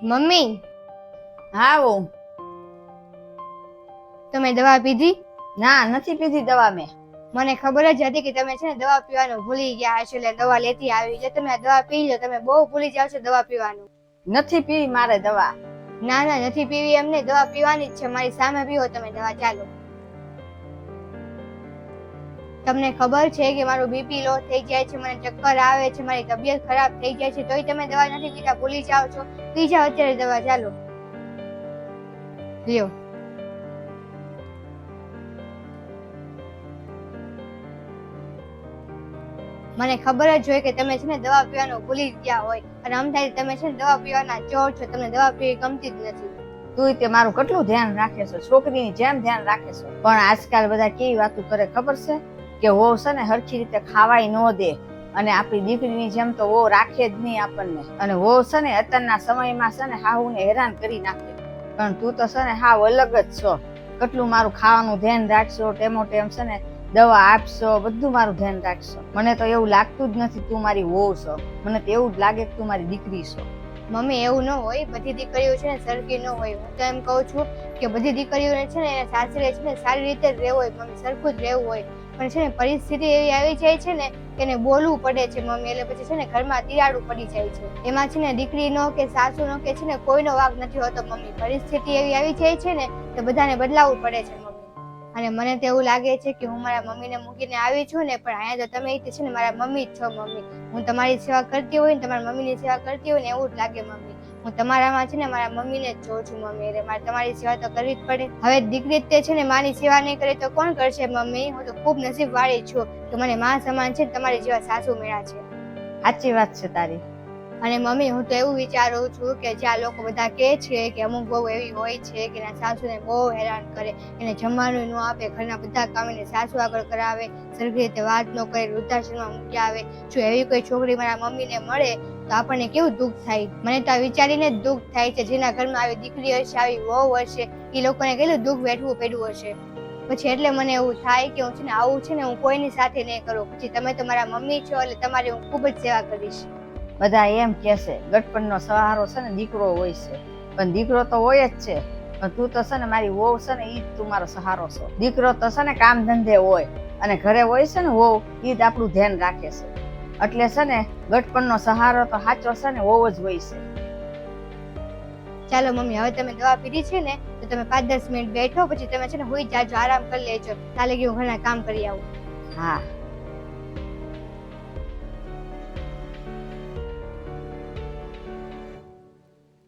Mummy, હા વહુ. તમે દવા પીધી? ના, નથી પીધી દવા મેં. મને ખબર જ હતી કે તમે છે ને દવા પીવાનું ભૂલી ગયા હશો, એટલે દવા લેતી આવી. એટલે તમે આ દવા પી લો, તમે બહુ ભૂલી જાવ છો દવા પીવાનું. નથી પીવી મારે દવા. ના ના, નથી પીવી એમ નહીં, દવા પીવાની જ છે. મારી સામે પીવો તમે દવા. ચાલો. તમને ખબર છે કે મારું બીપી લો થઈ જાય છે, મને ચક્કર આવે છે, મારી તબિયત ખરાબ થઈ જાય છે, તોય તમે દવા નથી પીતા, ભૂલી જાઓ છો. પી જાઓ અત્યારે દવા. ચાલો લ્યો. મને ખબર જ હોય કે તમે છે ને દવા પીવાનું ભૂલી ગયા હોય, અને અમથાથી તમે છે ને દવા પીવાના ચોર છો. તમને દવા પીવી ગમતી જ નથી. તું તે મારું કેટલું ધ્યાન રાખે છે, છોકરીની જેમ ધ્યાન રાખે છે. પણ આજકાલ બધા કેવી વાતો કરે ખબર છે કે વહુ છે ને હરખી રીતે ખાવાય ન દે, અને આપણી દીકરીની જેમ તો વહુ રાખે જ નહીં આપણને. અને વહુ છે ને અત્યારના સમયમાં છે ને હાહુને હેરાન કરી નાખે. પણ તું તો છે ને હાવ અલગ જ છો. કેટલું મારું ખાવાનું ધ્યાન રાખશો, ટેમો ટેમ છે ને દવા આપશો, બધું મારું ધ્યાન રાખશો. મને તો એવું લાગતું જ નથી તું મારી વહુ છો. મને તો એવું જ લાગે કે તું મારી દીકરી છો. મમ્મી, એવું ન હોય. બધી દીકરીઓ છે ને સરખી ન હોય. હું તો એમ કહું છું કે બધી દીકરીઓને છે ને સાસરે છે ને સારી રીતે જ રહેવું હોય મમ્મી, સરખું જ રહેવું હોય. પણ છે ને પરિસ્થિતિ એવી આવી જાય છે ને કે એને બોલવું પડે છે મમ્મી, એટલે પછી છે ને ઘરમાં તિરાડું પડી જાય છે. એમાં છે ને દીકરીનો કે સાસુનો કે છે ને કોઈનો વાંક નથી હોતો મમ્મી. પરિસ્થિતિ એવી આવી જાય છે ને કે બધાને બદલાવવું પડે છે મમ્મી. અને મને તો એવું લાગે છે કે હું મારા મમ્મીને મૂકીને આવી છું ને, પણ અહીંયા તો તમે છે ને મારા મમ્મી જ છો મમ્મી. હું તમારી સેવા કરતી હોય ને, તમારા મમ્મીની સેવા કરતી હોય ને, એવું જ લાગે મમ્મી. હું તમારામાં છે ને મારા મમ્મીને જ જોઉં છું મમ્મી, એટલે મારે તમારી સેવા તો કરવી જ પડે. હવે દીકરી તે છે ને માની સેવા નહીં કરે તો કોણ કરશે મમ્મી? હું તો ખૂબ નસીબ વાળી છું કે મને માં સમાન છે, તમારી જેવા સાસુ મળ્યા છે. સાચી વાત છે તારી. અને મમ્મી, હું તો એવું વિચારું છું કે જ્યાં લોકો બધા કહે છે કે અમુક બહુ એવી હોય છે કે એના સાસુને બહુ હેરાન કરે, એને જમવાનું ન આપે, ઘરના બધા કામ એને સાસુ આગળ કરાવે, સરખી રીતે વાત ન કરે, વૃદ્ધાશ્રમમાં મૂકી આવે. જો એવી કોઈ છોકરી મારા મમ્મીને મળે તો આપણને કેવું દુઃખ થાય. મને તો આ વિચારીને જ દુઃખ થાય છે, જેના ઘરમાં આવી દીકરી હશે, આવી વહુ હશે, એ લોકોને કેટલું દુઃખ વેઠવું પડ્યું હશે. પછી એટલે મને એવું થાય કે હું છે ને આવું છે ને હું કોઈની સાથે નહીં કરું. પછી તમે તો મારા મમ્મી છો, એટલે તમારી હું ખૂબ જ સેવા કરીશ. બધા એમ કે છે ગટપણનો સહારો છે ને દીકરો હોય છે, પણ દીકરો તો હોય જ છે. પણ તું તો છે ને મારી વહુ છે ને ઈ જ તું મારો સહારો છો. દીકરો તો છે ને કામ ધંધે હોય, અને ઘરે હોય છે ને વહુ, ઈ જ આપણું ધ્યાન રાખે છે. એટલે છે ને ગટપણનો સહારો તો સાચો છે ને વહુ જ હોય છે. ચાલો મમ્મી, હવે તમે દવા પીધી છે ને તો તમે 5-10 મિનિટ બેઠો, પછી તમે છે ને હુઈ જાજો, આરામ કરી લેજો. તાલે કે હું ઘરના કામ કરી આવું. હા.